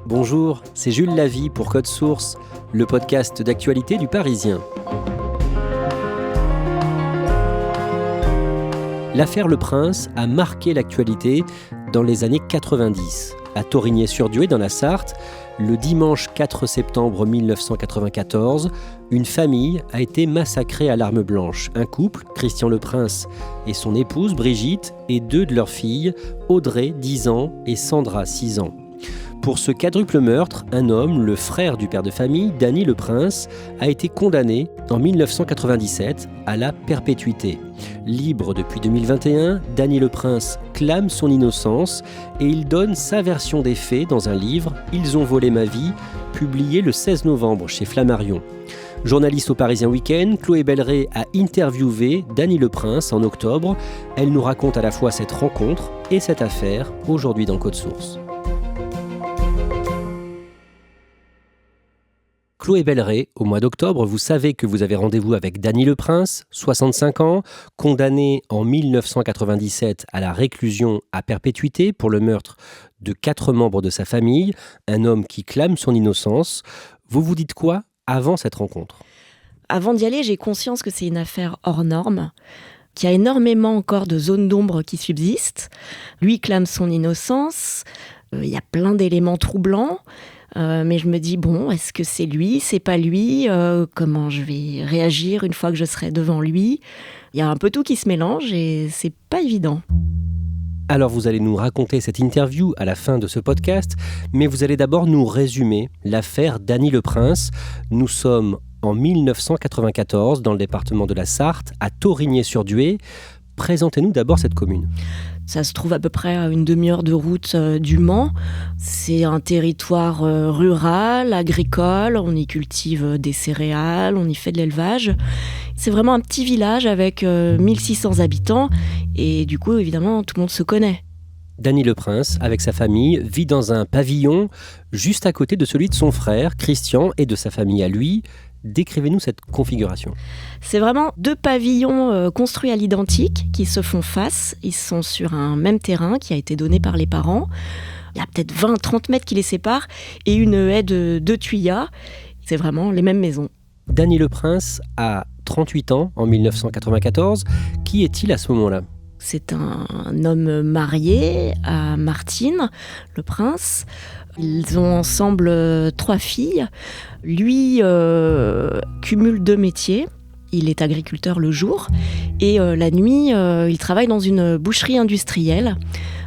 Bonjour, c'est Jules Lavie pour Code Source, le podcast d'actualité du Parisien. L'affaire Le Prince a marqué l'actualité dans les années 90. À Thorigné-sur-Dué, dans la Sarthe, le dimanche 4 septembre 1994, une famille a été massacrée à l'arme blanche. Un couple, Christian Le Prince et son épouse Brigitte, et deux de leurs filles, Audrey, 10 ans, et Sandra, 6 ans. Pour ce quadruple meurtre, un homme, le frère du père de famille, Dany Le Prince, a été condamné en 1997 à la perpétuité. Libre depuis 2021, Dany Le Prince clame son innocence et il donne sa version des faits dans un livre « Ils ont volé ma vie », publié le 16 novembre chez Flammarion. Journaliste au Parisien Week-end, Chloé Belleret a interviewé Dany Le Prince en octobre. Elle nous raconte à la fois cette rencontre et cette affaire, aujourd'hui dans Code Source. Chloé Belleret, au mois d'octobre, vous savez que vous avez rendez-vous avec Dany Le Prince, 65 ans, condamné en 1997 à la réclusion à perpétuité pour le meurtre de 4 membres de sa famille, un homme qui clame son innocence. Vous vous dites quoi avant cette rencontre ? Avant d'y aller, j'ai conscience que c'est une affaire hors norme, qu'il y a énormément encore de zones d'ombre qui subsistent. Lui clame son innocence, il y a plein d'éléments troublants. Mais je me dis, bon, est-ce que c'est lui, c'est pas lui, comment je vais réagir une fois que je serai devant lui ? Il y a un peu tout qui se mélange et c'est pas évident. Alors vous allez nous raconter cette interview à la fin de ce podcast, mais vous allez d'abord nous résumer l'affaire Dany Le Prince. Nous sommes en 1994 dans le département de la Sarthe, à Thorigné-sur-Dué. Présentez-nous d'abord cette commune. Ça se trouve à peu près à une demi-heure de route du Mans. C'est un territoire rural, agricole. On y cultive des céréales, on y fait de l'élevage. C'est vraiment un petit village avec 1600 habitants. Et du coup, évidemment, tout le monde se connaît. Dany Le Prince, avec sa famille, vit dans un pavillon juste à côté de celui de son frère, Christian, et de sa famille à lui. Décrivez-nous cette configuration. C'est vraiment 2 pavillons construits à l'identique qui se font face. Ils sont sur un même terrain qui a été donné par les parents. Il y a peut-être 20-30 mètres qui les séparent et une haie de 2 tuyas. C'est vraiment les mêmes maisons. Dany Le Prince a 38 ans en 1994. Qui est-il à ce moment-là ? C'est un homme marié à Martine, Le Prince. Ils ont ensemble 3 filles. Lui cumule 2 métiers. Il est agriculteur le jour et la nuit, il travaille dans une boucherie industrielle.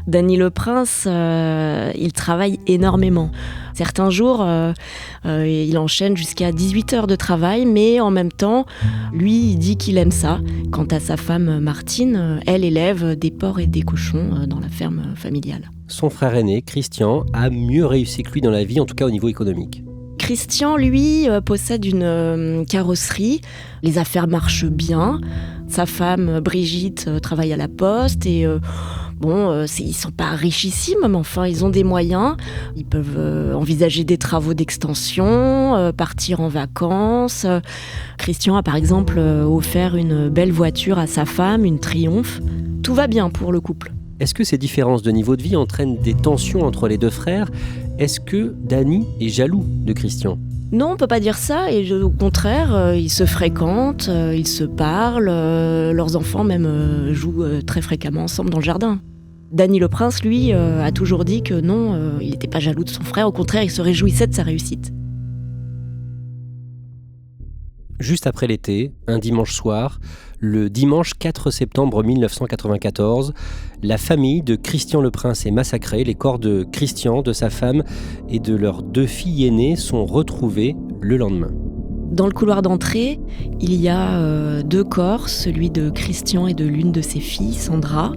Dany Le Prince, il travaille énormément. Certains jours, il enchaîne jusqu'à 18 heures de travail, mais en même temps, lui, il dit qu'il aime ça. Quant à sa femme Martine, elle élève des porcs et des cochons dans la ferme familiale. Son frère aîné, Christian, a mieux réussi que lui dans la vie, en tout cas au niveau économique. Christian, lui, possède une carrosserie. Les affaires marchent bien. Sa femme, Brigitte, travaille à la poste et ils ne sont pas richissimes, mais enfin, ils ont des moyens. Ils peuvent envisager des travaux d'extension, partir en vacances. Christian a par exemple offert une belle voiture à sa femme, une Triumph. Tout va bien pour le couple. Est-ce que ces différences de niveau de vie entraînent des tensions entre les 2 frères ? Est-ce que Dany est jaloux de Christian ? Non, on ne peut pas dire ça. Et au contraire, ils se fréquentent, ils se parlent. Leurs enfants même jouent très fréquemment ensemble dans le jardin. Dany Le Prince, lui, a toujours dit que non, il n'était pas jaloux de son frère. Au contraire, il se réjouissait de sa réussite. Juste après l'été, un dimanche soir, le dimanche 4 septembre 1994, la famille de Christian Le Prince est massacrée. Les corps de Christian, de sa femme et de leurs 2 filles aînées sont retrouvés le lendemain. Dans le couloir d'entrée, il y a 2 corps, celui de Christian et de l'une de ses filles, Sandra.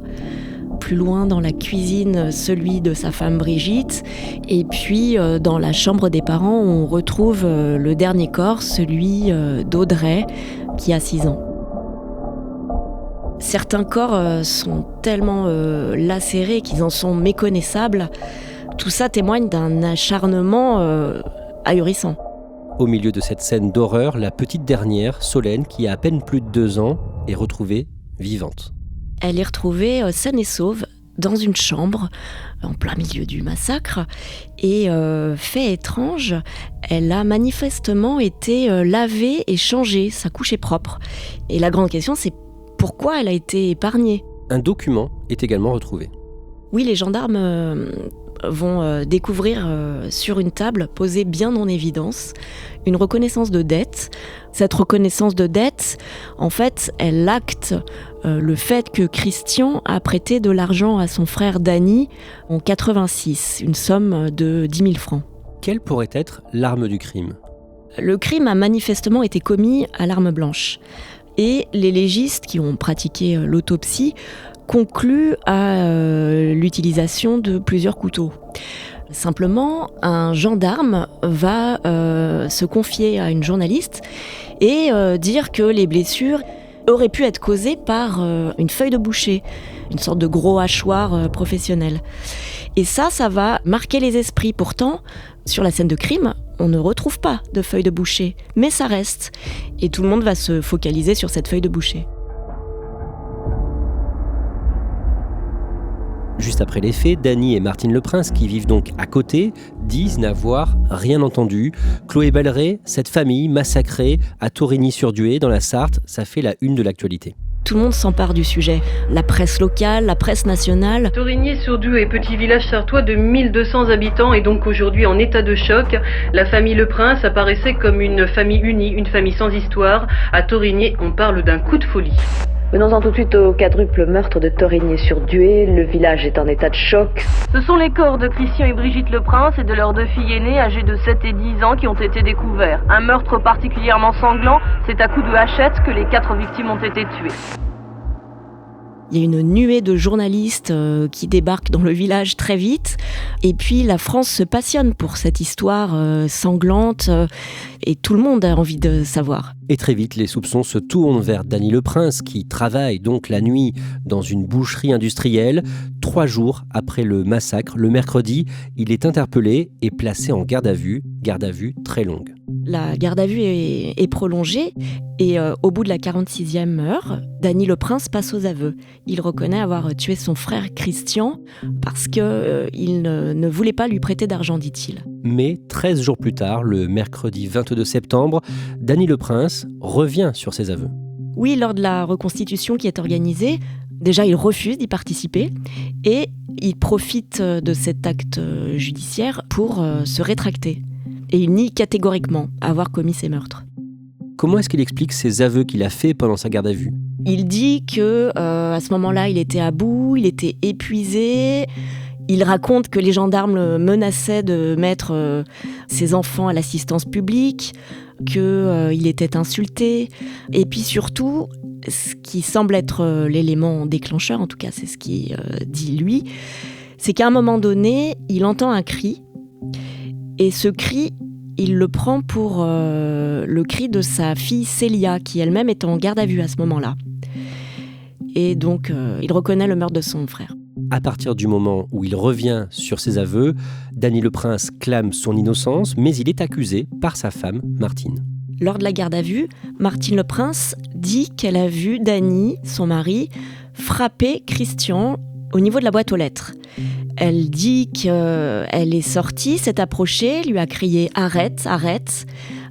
Plus loin dans la cuisine, celui de sa femme Brigitte. Et puis dans la chambre des parents, on retrouve le dernier corps, celui d'Audrey, qui a 6 ans. Certains corps sont tellement lacérés qu'ils en sont méconnaissables. Tout ça témoigne d'un acharnement ahurissant. Au milieu de cette scène d'horreur, la petite dernière, Solène, qui a à peine plus de 2 ans, est retrouvée vivante. Elle est retrouvée saine et sauve dans une chambre en plein milieu du massacre. Et fait étrange, elle a manifestement été lavée et changée, sa couche est propre. Et la grande question, c'est pourquoi elle a été épargnée. Un document est également retrouvé. Oui, les gendarmes vont découvrir sur une table, posée bien en évidence, une reconnaissance de dette. Cette reconnaissance de dette, en fait, elle acte le fait que Christian a prêté de l'argent à son frère Danny en 86, une somme de 10 000 francs. Quelle pourrait être l'arme du crime ? Le crime a manifestement été commis à l'arme blanche. Et les légistes qui ont pratiqué l'autopsie concluent à l'utilisation de plusieurs couteaux. Simplement, un gendarme va se confier à une journaliste et dire que les blessures auraient pu être causées par une feuille de boucher, une sorte de gros hachoir professionnel. Et ça va marquer les esprits. Pourtant, sur la scène de crime, on ne retrouve pas de feuille de boucher, mais ça reste. Et tout le monde va se focaliser sur cette feuille de boucher. Juste après les faits, Danny et Martine Leprince, qui vivent donc à côté, disent n'avoir rien entendu. Chloé Balleret, cette famille massacrée à Torigny-sur-Dué, dans la Sarthe, ça fait la une de l'actualité. Tout le monde s'empare du sujet. La presse locale, la presse nationale. Torigny-sur-Dué, petit village sartois de 1200 habitants, est donc aujourd'hui en état de choc. La famille Leprince apparaissait comme une famille unie, une famille sans histoire. À Torigny, on parle d'un coup de folie. Venons-en tout de suite au quadruple meurtre de Torigny-sur-Dué. Le village est en état de choc. Ce sont les corps de Christian et Brigitte Leprince et de leurs 2 filles aînées âgées de 7 et 10 ans qui ont été découverts. Un meurtre particulièrement sanglant, c'est à coups de hachette que les 4 victimes ont été tuées. Il y a une nuée de journalistes qui débarquent dans le village très vite. Et puis la France se passionne pour cette histoire sanglante et tout le monde a envie de savoir. Et très vite, les soupçons se tournent vers Danny Leprince, qui travaille donc la nuit dans une boucherie industrielle. 3 jours après le massacre, le mercredi, il est interpellé et placé en garde à vue très longue. La garde à vue est prolongée et au bout de la 46e heure, Danny Leprince passe aux aveux. Il reconnaît avoir tué son frère Christian parce qu'il ne voulait pas lui prêter d'argent, dit-il. Mais 13 jours plus tard, le mercredi 22 septembre, Danny Leprince revient sur ses aveux. Oui, lors de la reconstitution qui est organisée, déjà il refuse d'y participer et il profite de cet acte judiciaire pour se rétracter. Et il nie catégoriquement avoir commis ces meurtres. Comment est-ce qu'il explique ces aveux qu'il a faits pendant sa garde à vue ? Il dit que à ce moment-là, il était à bout, il était épuisé. Il raconte que les gendarmes le menaçaient de mettre ses enfants à l'assistance publique, qu'il était insulté. Et puis surtout, ce qui semble être l'élément déclencheur, en tout cas c'est ce qu'il dit lui, c'est qu'à un moment donné, il entend un cri. Et ce cri, il le prend pour le cri de sa fille Célia, qui elle-même est en garde à vue à ce moment-là. Et donc, il reconnaît le meurtre de son frère. À partir du moment où il revient sur ses aveux, Danny Leprince clame son innocence, mais il est accusé par sa femme, Martine. Lors de la garde à vue, Martine Leprince dit qu'elle a vu Danny, son mari, frapper Christian au niveau de la boîte aux lettres. Elle dit qu'elle est sortie, s'est approchée, lui a crié « Arrête, arrête !»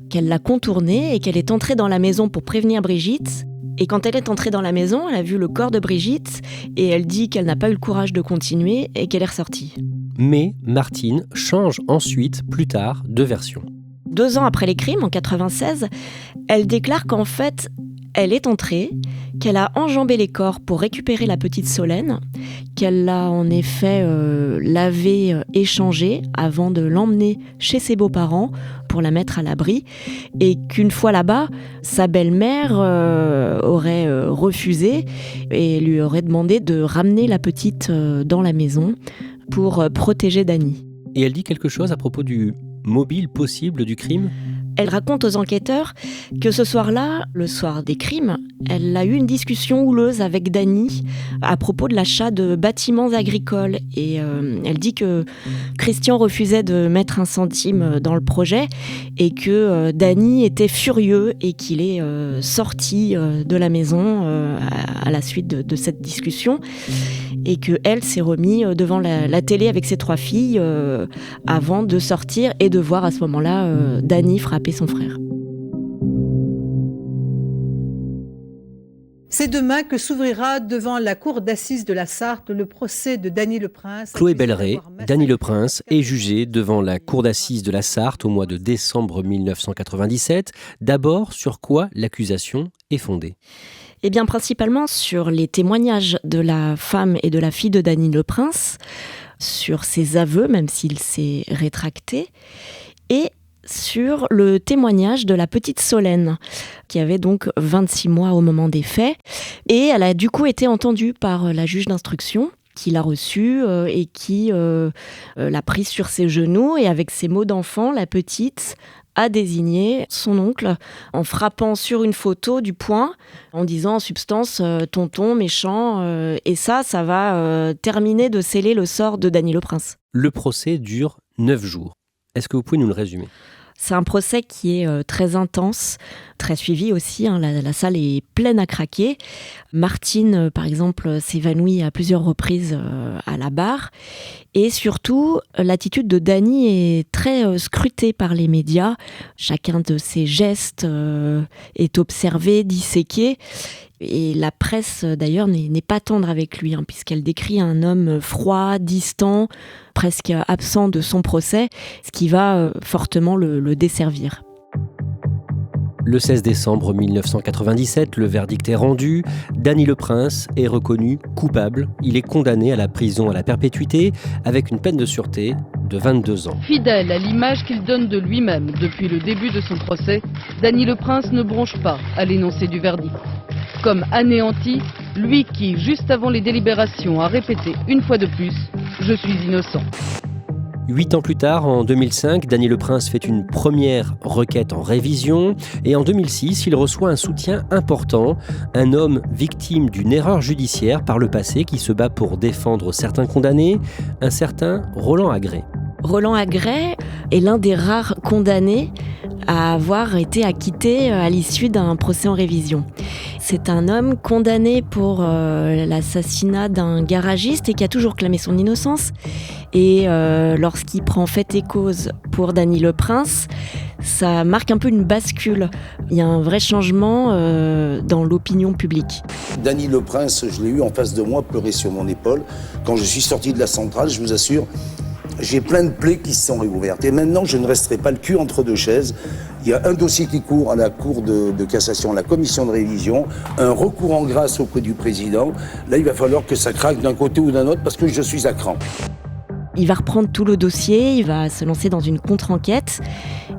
qu'elle l'a contourné et qu'elle est entrée dans la maison pour prévenir Brigitte. Et quand elle est entrée dans la maison, elle a vu le corps de Brigitte et elle dit qu'elle n'a pas eu le courage de continuer et qu'elle est ressortie. Mais Martine change ensuite, plus tard, de version. 2 ans après les crimes, en 96, elle déclare qu'en fait, elle est entrée, qu'elle a enjambé les corps pour récupérer la petite Solène, qu'elle l'a en effet lavée et changée avant de l'emmener chez ses beaux-parents pour la mettre à l'abri, et qu'une fois là-bas, sa belle-mère aurait refusé et lui aurait demandé de ramener la petite dans la maison pour protéger Danny. Et elle dit quelque chose à propos du mobile possible du crime ? Elle raconte aux enquêteurs que ce soir-là, le soir des crimes, elle a eu une discussion houleuse avec Danny à propos de l'achat de bâtiments agricoles. Et elle dit que Christian refusait de mettre 1 centime dans le projet et que Danny était furieux et qu'il est sorti de la maison à la suite de cette discussion. et qu'elle s'est remise devant la télé avec ses 3 filles avant de sortir et de voir à ce moment-là Dany frapper son frère. C'est demain que s'ouvrira devant la cour d'assises de la Sarthe le procès de Dany Le Prince. Chloé Belleret, Dany Le Prince est jugé devant la cour d'assises de la Sarthe au mois de décembre 1997. D'abord, sur quoi l'accusation est fondée ? Eh bien, principalement sur les témoignages de la femme et de la fille de Dany Le Prince, sur ses aveux, même s'il s'est rétracté, et sur le témoignage de la petite Solène, qui avait donc 26 mois au moment des faits. Et elle a du coup été entendue par la juge d'instruction, qui l'a reçue et qui l'a prise sur ses genoux. Et avec ses mots d'enfant, la petite a désigné son oncle en frappant sur une photo du poing, en disant en substance « tonton, méchant ». Et ça va terminer de sceller le sort de Dany Le Prince. Le procès dure 9 jours. Est-ce que vous pouvez nous le résumer ? C'est un procès qui est très intense, très suivi aussi. La salle est pleine à craquer. Martine, par exemple, s'évanouit à plusieurs reprises à la barre. Et surtout, l'attitude de Dany est très scrutée par les médias. Chacun de ses gestes est observé, disséqué. Et la presse, d'ailleurs, n'est pas tendre avec lui, puisqu'elle décrit un homme froid, distant, presque absent de son procès, ce qui va fortement le desservir. Le 16 décembre 1997, le verdict est rendu. Dany Le Prince est reconnu coupable. Il est condamné à la prison à la perpétuité avec une peine de sûreté de 22 ans. Fidèle à l'image qu'il donne de lui-même depuis le début de son procès, Dany Le Prince ne bronche pas à l'énoncé du verdict. Comme anéanti, lui qui, juste avant les délibérations, a répété une fois de plus « Je suis innocent ». 8 ans plus tard, en 2005, Dany Le Prince fait une première requête en révision et en 2006, il reçoit un soutien important, un homme victime d'une erreur judiciaire par le passé qui se bat pour défendre certains condamnés, un certain Roland Agré. Roland Agré est l'un des rares condamnés à avoir été acquitté à l'issue d'un procès en révision. C'est un homme condamné pour l'assassinat d'un garagiste et qui a toujours clamé son innocence. Et lorsqu'il prend fait et cause pour Dany Le Prince, ça marque un peu une bascule. Il y a un vrai changement dans l'opinion publique. Dany Le Prince, je l'ai eu en face de moi, pleurer sur mon épaule. Quand je suis sorti de la centrale, je vous assure, j'ai plein de plaies qui se sont réouvertes. Et maintenant, je ne resterai pas le cul entre deux chaises. Il y a un dossier qui court à la Cour de cassation, la commission de révision, un recours en grâce auprès du président. Là, il va falloir que ça craque d'un côté ou d'un autre parce que je suis à cran. Il va reprendre tout le dossier, il va se lancer dans une contre-enquête.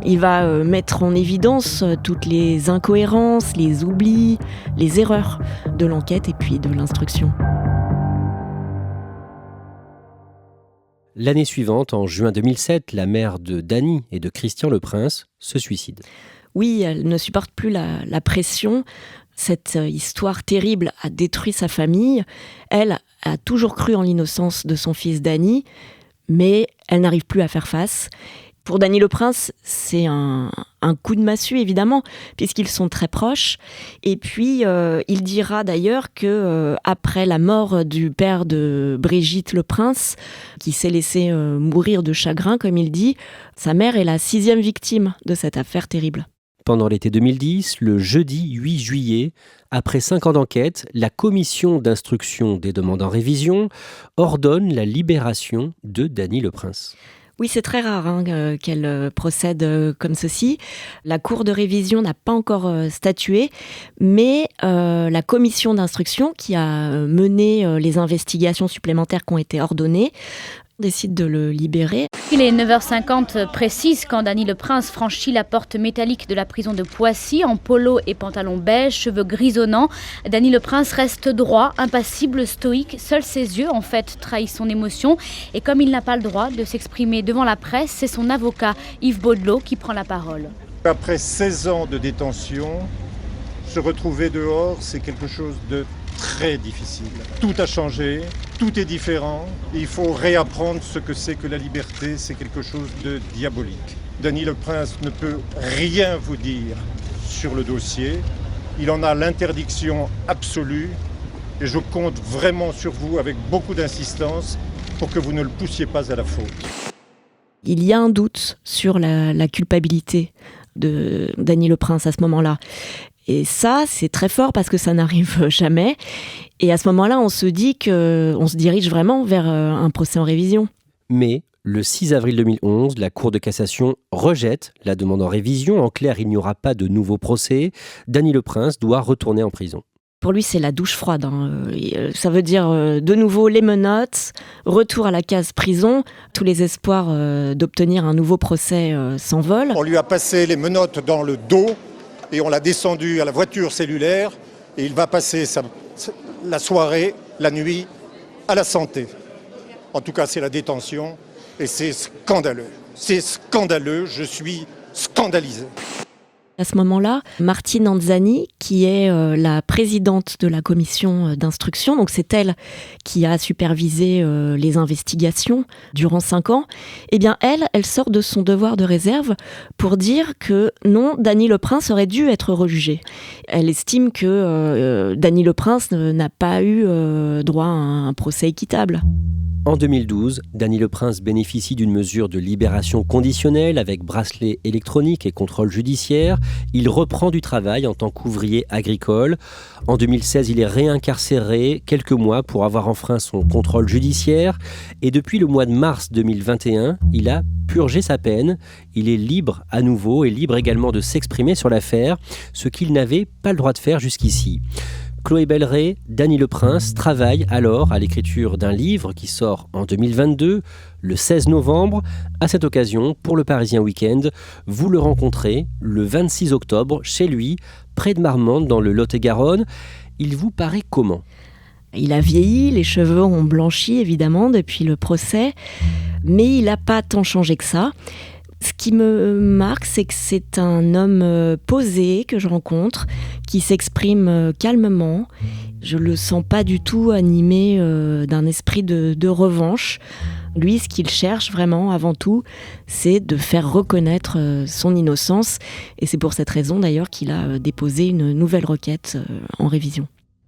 Il va mettre en évidence toutes les incohérences, les oublis, les erreurs de l'enquête et puis de l'instruction. L'année suivante, en juin 2007, la mère de Dany et de Christian Le Prince se suicide. Oui, elle ne supporte plus la pression. Cette histoire terrible a détruit sa famille. Elle a toujours cru en l'innocence de son fils Dany, mais elle n'arrive plus à faire face. Pour Dany Le Prince, c'est un coup de massue, évidemment, puisqu'ils sont très proches. Et puis, il dira d'ailleurs que après la mort du père de Brigitte Le Prince, qui s'est laissé mourir de chagrin, comme il dit, sa mère est la 6e victime de cette affaire terrible. Pendant l'été 2010, le jeudi 8 juillet, après 5 ans d'enquête, la commission d'instruction des demandes en révision ordonne la libération de Dany Le Prince. Oui, c'est très rare qu'elle procède comme ceci. La cour de révision n'a pas encore statué, mais la commission d'instruction qui a mené les investigations supplémentaires qui ont été ordonnées décide de le libérer. Il est 9h50 précise quand Dany Le Prince franchit la porte métallique de la prison de Poissy en polo et pantalon beige, cheveux grisonnants. Dany Le Prince reste droit, impassible, stoïque. Seuls ses yeux, en fait, trahissent son émotion. Et comme il n'a pas le droit de s'exprimer devant la presse, c'est son avocat, Yves Baudelot, qui prend la parole. Après 16 ans de détention, se retrouver dehors, c'est quelque chose de très difficile. Tout a changé, tout est différent. Il faut réapprendre ce que c'est que la liberté, c'est quelque chose de diabolique. Dany Le Prince ne peut rien vous dire sur le dossier. Il en a l'interdiction absolue. Et je compte vraiment sur vous avec beaucoup d'insistance pour que vous ne le poussiez pas à la faute. Il y a un doute sur la culpabilité de Dany le Prince à ce moment-là. Et ça, c'est très fort parce que ça n'arrive jamais. Et à ce moment-là, on se dit qu'on se dirige vraiment vers un procès en révision. Mais le 6 avril 2011, la Cour de cassation rejette la demande en révision. En clair, il n'y aura pas de nouveau procès. Dany le Prince doit retourner en prison. Pour lui, c'est la douche froide. Ça veut dire de nouveau les menottes, retour à la case prison. Tous les espoirs d'obtenir un nouveau procès s'envolent. On lui a passé les menottes dans le dos et on l'a descendu à la voiture cellulaire. Et il va passer la soirée, la nuit, à la santé. En tout cas, c'est la détention et c'est scandaleux. C'est scandaleux, je suis scandalisé. À ce moment-là, Martine Anzani, qui est la présidente de la commission d'instruction, donc c'est elle qui a supervisé les investigations durant 5 ans, eh bien elle sort de son devoir de réserve pour dire que non, Dany le Prince aurait dû être rejugé. Elle estime que Dany le Prince n'a pas eu droit à un procès équitable. En 2012, Dany le Prince bénéficie d'une mesure de libération conditionnelle avec bracelet électronique et contrôle judiciaire. Il reprend du travail en tant qu'ouvrier agricole. En 2016, il est réincarcéré quelques mois pour avoir enfreint son contrôle judiciaire. Et depuis le mois de mars 2021, il a purgé sa peine. Il est libre à nouveau et libre également de s'exprimer sur l'affaire, ce qu'il n'avait pas le droit de faire jusqu'ici. Chloé Belleret, Dany le Prince travaille alors à l'écriture d'un livre qui sort en 2022, le 16 novembre. À cette occasion, pour le Parisien Week-end, vous le rencontrez le 26 octobre chez lui, près de Marmande, dans le Lot-et-Garonne. Il vous paraît comment ? Il a vieilli, les cheveux ont blanchi évidemment depuis le procès, mais il n'a pas tant changé que ça. Ce qui me marque, c'est que c'est un homme posé que je rencontre, qui s'exprime calmement. Je le sens pas du tout animé d'un esprit de revanche. Lui, ce qu'il cherche vraiment, avant tout, c'est de faire reconnaître son innocence. Et c'est pour cette raison, d'ailleurs, qu'il a déposé une nouvelle requête en révision.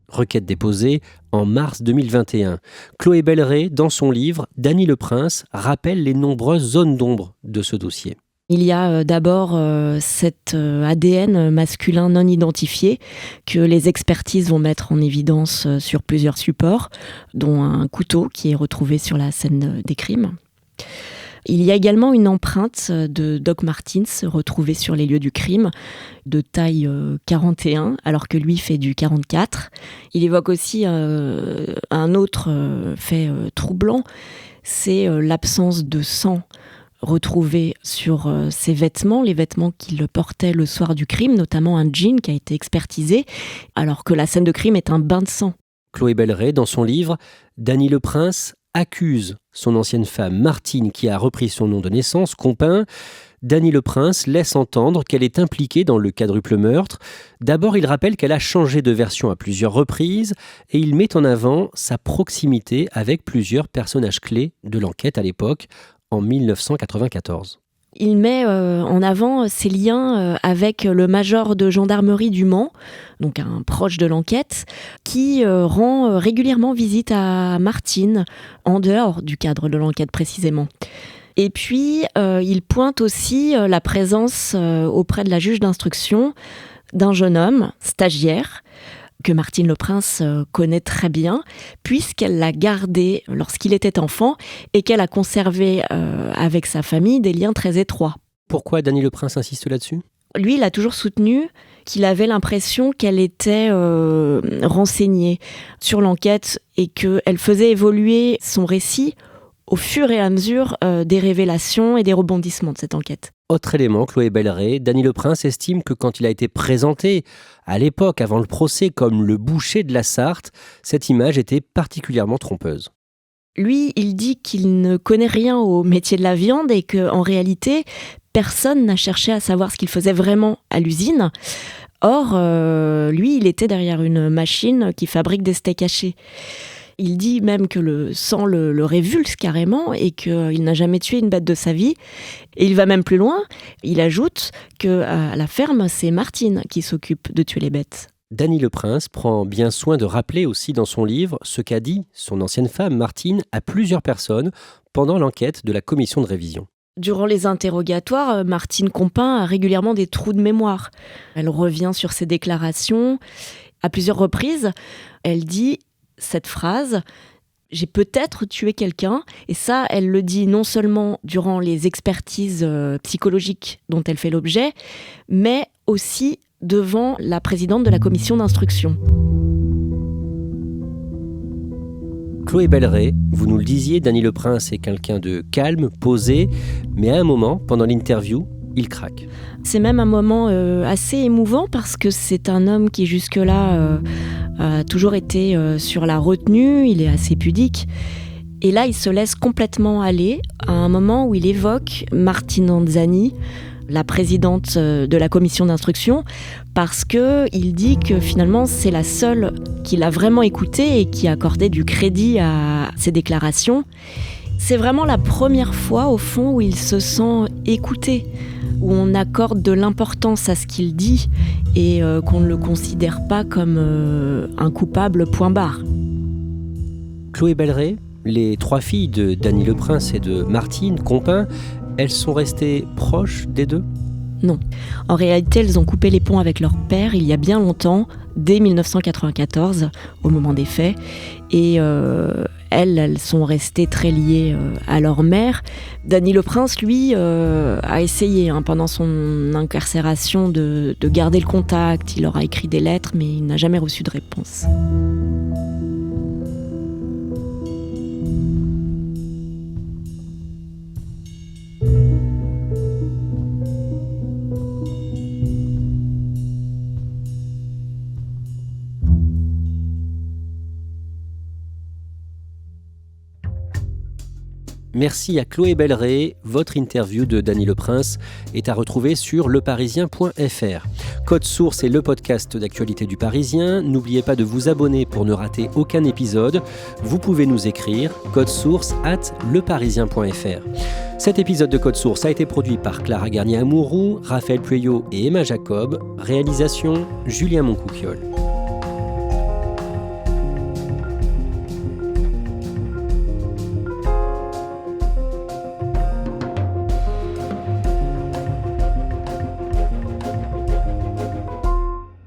Requête déposée en mars 2021. Chloé Belleret, dans son livre, Dany le Prince rappelle les nombreuses zones d'ombre de ce dossier. Il y a d'abord cet ADN masculin non identifié que les expertises vont mettre en évidence sur plusieurs supports, dont un couteau qui est retrouvé sur la scène des crimes. Il y a également une empreinte de Doc Martens retrouvée sur les lieux du crime, de taille 41, alors que lui fait du 44. Il évoque aussi un autre fait troublant, c'est l'absence de sang retrouvé sur ses vêtements, les vêtements qu'il portait le soir du crime, notamment un jean qui a été expertisé, alors que la scène de crime est un bain de sang. Chloé Belleret, dans son livre, Dany le Prince accuse son ancienne femme Martine, qui a repris son nom de naissance, Compin. Dany le Prince laisse entendre qu'elle est impliquée dans le quadruple meurtre. D'abord, il rappelle qu'elle a changé de version à plusieurs reprises et il met en avant sa proximité avec plusieurs personnages clés de l'enquête à l'époque, en 1994. Il met en avant ses liens avec le major de gendarmerie du Mans, donc un proche de l'enquête, qui rend régulièrement visite à Martine, en dehors du cadre de l'enquête précisément. Et puis, il pointe aussi la présence auprès de la juge d'instruction d'un jeune homme, stagiaire, que Martine le Prince connaît très bien, puisqu'elle l'a gardé lorsqu'il était enfant et qu'elle a conservé avec sa famille des liens très étroits. Pourquoi Dany le Prince insiste là-dessus ? Lui, il a toujours soutenu qu'il avait l'impression qu'elle était renseignée sur l'enquête et qu'elle faisait évoluer son récit au fur et à mesure des révélations et des rebondissements de cette enquête. Autre élément, Chloé Belleret, Dany le Prince estime que quand il a été présenté à l'époque, avant le procès, comme le boucher de la Sarthe, cette image était particulièrement trompeuse. Lui, il dit qu'il ne connaît rien au métier de la viande et qu'en réalité, personne n'a cherché à savoir ce qu'il faisait vraiment à l'usine. Or, lui, il était derrière une machine qui fabrique des steaks hachés. Il dit même que le sang le révulse carrément et qu'il n'a jamais tué une bête de sa vie. Et il va même plus loin, il ajoute qu'à la ferme, c'est Martine qui s'occupe de tuer les bêtes. Dany Le Prince prend bien soin de rappeler aussi dans son livre ce qu'a dit son ancienne femme Martine à plusieurs personnes pendant l'enquête de la commission de révision. Durant les interrogatoires, Martine Compin a régulièrement des trous de mémoire. Elle revient sur ses déclarations. À plusieurs reprises, elle dit cette phrase « J'ai peut-être tué quelqu'un ». Et ça, elle le dit non seulement durant les expertises psychologiques dont elle fait l'objet, mais aussi devant la présidente de la commission d'instruction. Chloé Belleret, vous nous le disiez, Dany Le Prince est quelqu'un de calme, posé, mais à un moment, pendant l'interview, il craque. C'est même un moment assez émouvant parce que c'est un homme qui jusque-là a toujours été sur la retenue, il est assez pudique. Et là, il se laisse complètement aller à un moment où il évoque Martine Anzani, la présidente de la commission d'instruction, parce qu'il dit que finalement c'est la seule qu'il a vraiment écoutée et qui accordait du crédit à ses déclarations. C'est vraiment la première fois au fond où il se sent écouté, où on accorde de l'importance à ce qu'il dit et qu'on ne le considère pas comme un coupable point barre. Chloé Belleret, les 3 filles de Dany Le Prince et de Martine Compin, elles sont restées proches des deux ? Non. En réalité, elles ont coupé les ponts avec leur père il y a bien longtemps, dès 1994, au moment des faits. Et elles sont restées très liées à leur mère. Dany Le Prince, lui, a essayé pendant son incarcération de garder le contact. Il leur a écrit des lettres, mais il n'a jamais reçu de réponse. Merci à Chloé Belleret. Votre interview de Dany Le Prince est à retrouver sur leparisien.fr. Code Source est le podcast d'actualité du Parisien. N'oubliez pas de vous abonner pour ne rater aucun épisode. Vous pouvez nous écrire codesource@leparisien.fr. Cet épisode de Code Source a été produit par Clara Garnier-Amouroux, Raphaël Pueyo et Emma Jacob. Réalisation Julien Moncouquiol.